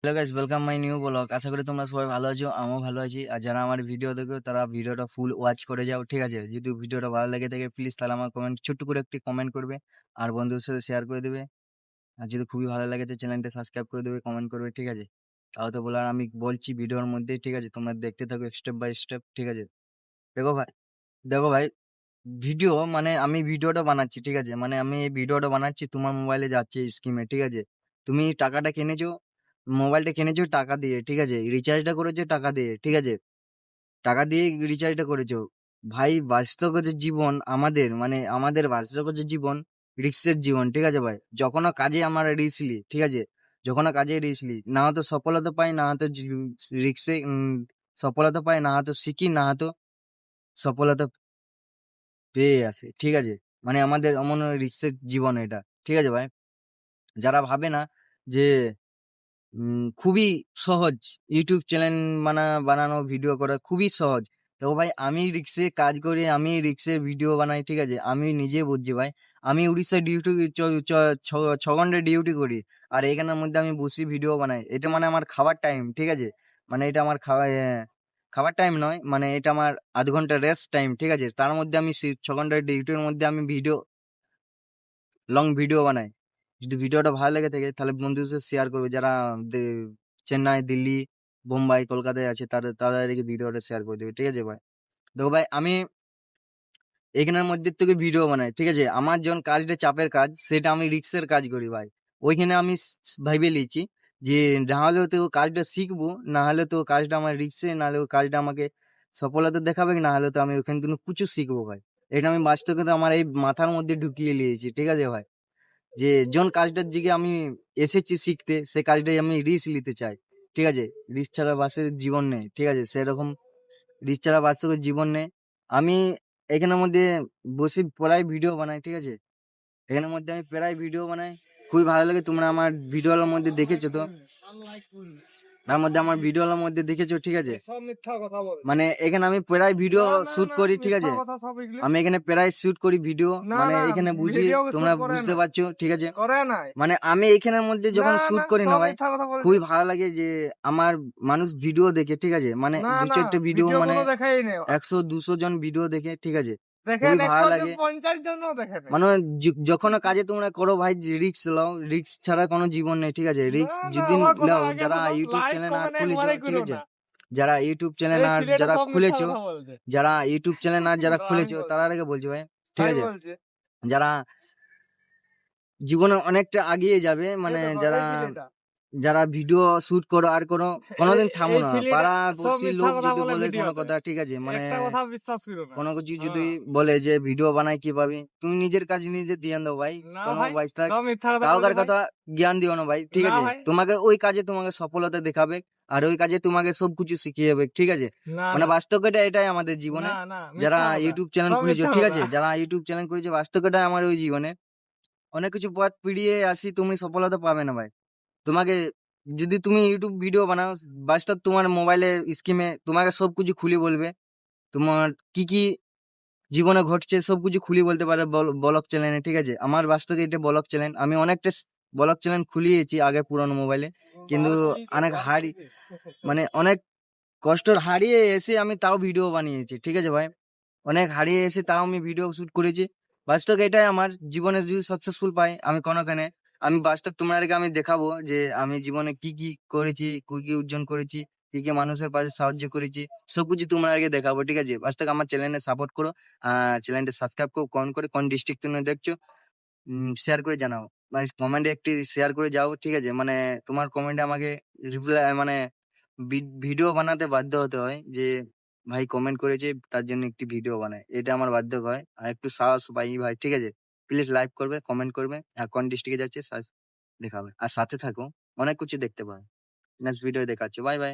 Hello guys, welcome my new blog. আশা করি তোমরা সবাই ভালো আছো, আমিও ভালো আছি। আর যারা আমার ভিডিও দেখো তারা ভিডিওটা ফুল ওয়াচ করে যাও, ঠিক আছে? যদি ভিডিওটা ভালো লেগে থাকে প্লিজ তাহলে আমার কমেন্ট ছোট্ট করে একটি কমেন্ট করবে আর বন্ধুদের সাথে শেয়ার করে দেবে। আর যদি খুবই ভালো লেগেছে চ্যানেলটা সাবস্ক্রাইব করে দেবে, কমেন্ট করবে, ঠিক আছে? তাও তো বলার আমি বলছি ভিডিওর মধ্যেই, ঠিক আছে? তোমরা দেখতে থাকো স্টেপ বাই স্টেপ, ঠিক আছে? দেখো ভাই, দেখো ভাই, ভিডিও মানে আমি ভিডিওটা বানাচ্ছি, ঠিক আছে? মানে আমি এই ভিডিওটা বানাচ্ছি, তোমার মোবাইলে যাচ্ছে স্কিমে, ঠিক আছে? তুমি টাকাটা কিনেছো, মোবাইলটা কিনেছো টাকা দিয়ে, ঠিক আছে? রিচার্জটা করেছো টাকা দিয়ে, ঠিক আছে? টাকা দিয়ে রিচার্জটা করেছো। ভাই, বাস্তব যে জীবন আমাদের, মানে আমাদের বাস্তব যে জীবন রিক্সের জীবন, ঠিক আছে ভাই? যখনও কাজে আমার রিসলি, ঠিক আছে? যখনও কাজে রিসলি না হয়তো সফলতা পাই, না হয়তো রিক্সে সফলতা পাই, না হয়তো শিখি, না হয়তো সফলতা পেয়ে আসে, ঠিক আছে? মানে আমাদের এমন রিক্সের জীবন এটা, ঠিক আছে ভাই? যারা ভাবে না যে খুবই সহজ ইউটিউব চ্যানেল বানানো, ভিডিও করা খুবই সহজ। তো ভাই, আমি রিক্সে কাজ করি, আমি রিক্সে ভিডিও বানাই, ঠিক আছে? আমি নিজে বুঝছি ভাই। আমি উড়িষ্যায় ডিউটি, 6 ঘন্টা ডিউটি করি, আর এখানের মধ্যে আমি বসে ভিডিও বানাই। এটা মানে আমার খাবার টাইম, ঠিক আছে? মানে এটা আমার খাবার টাইম নয়, মানে এটা আমার আধ ঘন্টা রেস্ট টাইম, ঠিক আছে? তার মধ্যে আমি 6 ঘন্টা ডিউটির মধ্যে আমি লং ভিডিও বানাই। যদি ভিডিওটা ভালো লেগে থাকে তাহলে বন্ধুদের সাথে শেয়ার করবে, যারা চেন্নাই, দিল্লি, বোম্বাই, কলকাতায় আছে তাদেরকে ভিডিওটা শেয়ার করে দেবে, ঠিক আছে ভাই? দেখো ভাই, আমি এখানের মধ্যে থেকে ভিডিও বানাই, ঠিক আছে? আমার যখন কাজটা চাপের কাজ, সেটা আমি রিক্সের কাজ করি ভাই। ওইখানে আমি ভাইবে লিয়েছি যে না হলে তো কাজটা শিখবো, না হলে তো কাজটা আমার রিক্সে, না হলে কাজটা আমাকে সফলতা দেখাবে, না হলে তো আমি ওখান থেকে কিছু শিখবো ভাই। এটা আমি বাস্তবে আমার এই মাথার মধ্যে ঢুকিয়ে নিয়েছি, ঠিক আছে ভাই? যে জন কাজটার দিকে আমি এসেছি শিখতে, সে কাজটাই আমি রিস্ক নিতে চাই, ঠিক আছে? রিস্ক ছাড়া বাসের জীবন নেই, ঠিক আছে? সেরকম রিস্ক ছাড়া বাস্তবের জীবন নেই। আমি এখানের মধ্যে বসে প্রায় ভিডিও বানাই, ঠিক আছে? এখানের মধ্যে আমি প্রায় ভিডিও বানাই, খুবই ভালো লাগে। তোমরা আমার ভিডিওর মধ্যে দেখেছো তো, তার মধ্যে আমার ভিডিওর মধ্যে দেখেছো, ঠিক আছে? সব মিথ্যা কথা বলে। মানে এখানে আমি প্রায় ভিডিও না না শুট না করি, ঠিক মিথ্যা আছে? কথা সব এগুলি। আমি এখানে প্রায় শুট করি ভিডিও, না মানে না এখানে বুঝি ভিডিও তোমরা শুট করে বুঝতে না, পারছো, ঠিক আছে? করে নাই। মানে আমি এখানের মধ্যে না যখন না শুট করি না সব ভাই, মিথ্যা কথা বলছে। খুবই ভালো লাগে যে আমার মানুষ ভিডিও দেখে, ঠিক আছে? মানে না দু না চারটে ভিডিও, ভিডিও মানে কোনো দেখাই নেই। 100-200 জন ভিডিও দেখে, ঠিক আছে? দেখেন খুবই ভালো 150 জন দেখে নেই। মানে যখন কাজে তোমরা করো ভাই, রিক্স লও, রিক্স ছাড়া কোনো জীবন নেই, ঠিক আছে? না রিক্স না যদি আমার কথা লও, আগে যারা শোনো, ইউটিউব লাইক চ্যানেল আর কমেন্ট খুলেছো, একবারে ঠিক করো আছে? না। যারা ইউটিউব চ্যানেল এই আর ছেলেটা যারা সব মিথ্যা খুলেছো, কথা বলছে। যারা ইউটিউব চ্যানেল আর যারা আমি খুলেছো তারা বলছি, আগে বলছি ভাই, ঠিক তাই আছে? বলছে। যারা জীবনে অনেকটা আগিয়ে যাবে, এই মানে দেখো যারা এই ছেলেটা, যারা ভিডিও শুট করো আর করো, এই কোনোদিন থামো এই না। ছেলেটা পাড়া সব পড়শি মিথ্যা লোক কথা যদি বলে বলে কোনো ভিডিওতে। কথা, ঠিক আছে? মানে একটা কথা বিশ্বাস করো না। কোনো কিছু যদি হ্যাঁ। বলে যে ভিডিও বানাই কিভাবে, তুমি নিজের কাজ নিজে ধ্যান দাও ভাই। না কোনো ভাই বাইশ থাক, সব মিথ্যা কথা বলছে কাউকার ভাই। কথা জ্ঞান দিও না ভাই, ঠিক না আছে? ভাই, তোমাকে ওই কাজে তোমাকে সফলতা দেখাবে, আর ওই কাজে তোমাকে সবকিছু শিখিয়ে যাবে, ঠিক আছে? না মানে না বাস্তবতা এটাই আমাদের জীবনে। না না যারা মিথ্যা কথা, ইউটিউব চ্যানেল সব খুলেছো, মিথ্যা ঠিক কথা। আছে? যারা ইউটিউব চ্যানেল করেছে, বাস্তবতা আমার ওই জীবনে অনেক কিছু পথ পেরিয়ে আসি, তুমি সফলতা পাবে না ভাই। তোমাকে যদি তুমি ইউটিউব ভিডিও বানাও, বাস্তব তোমার মোবাইলে স্ক্রিনে তোমাকে সবকিছু খুলে বলবে, তোমার কি কি জীবনে ঘটছে সবকিছু খুলে বলতে পারে ব্লগ চ্যানেলে, ঠিক আছে? আমার বাস্তবে এটা ব্লগ চ্যানেল, আমি অনেকটা ব্লগ চ্যানেল খুলিয়েছি আগে পুরোনো মোবাইলে, কিন্তু বার খুলিয়েছে অনেক বার হারি, খুলিয়েছে। মানে অনেক কষ্ট হারিয়ে এসে আমি তাও ভিডিও বানিয়েছি, ঠিক আছে ভাই? অনেক হারিয়ে এসে তাও আমি ভিডিও শুট করেছি। বাস্তব এটাই আমার জীবনে, যদি সাকসেসফুল পাই আমি কোনোখানে, আমি বাস্তব তোমাদেরকে আমি দেখাবো যে আমি জীবনে কি কি করেছি, কি কি অর্জন করেছি, কি কি মানুষের পাশে সাহায্য করেছি, সবকিছু তোমাদেরকে দেখাবো, ঠিক আছে? বাস্তব আমার চ্যানেলে সাপোর্ট করো, চ্যানেলটা সাবস্ক্রাইব করো, কোন করে কোন ডিস্ট্রিক্ট তুমি দেখছো, শেয়ার করে জানাও, মানে কমেন্টে একটি শেয়ার করে যাও, ঠিক আছে? মানে তোমার কমেন্টে আমাকে রিপ্লাই, মানে ভিডিও বানাতে বাধ্য হতে হয় যে ভাই কমেন্ট করেছে তার জন্য একটি ভিডিও বানায়, এটা আমার বাধ্য হয়। আর একটু সাহস পাই ভাই, ঠিক আছে? প্লিজ লাইক করবে, কমেন্ট করবে, আর কোন ডিস্ট্রিক্টে যাচ্ছে দেখাবে, আর সাথে থাকো, অনেক কিছু দেখতে পাবে। নেক্সট ভিডিও দেখাচ্ছে, বাই বাই।